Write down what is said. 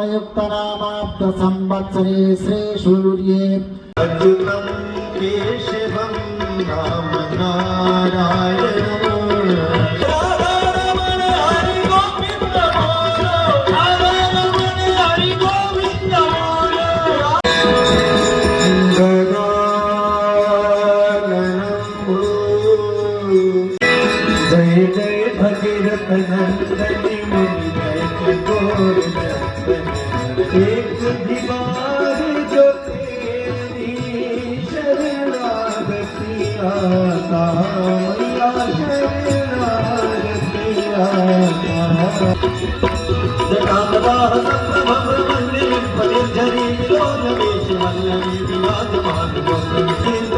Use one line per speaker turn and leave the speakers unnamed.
युक्तनामाब्ध संवत्सरे श्री सूर्ये
अच्युतं केशवं नाम नारायणं जय जय भगीरथ नंदनी मुनि जय गोर एक दीवार जो तेरी शरणागति आता मैया शरणागति आता जटाधवाह संभ्रमण्य परिजरी विलोचनेश वल्लभी विराजमान गोविंद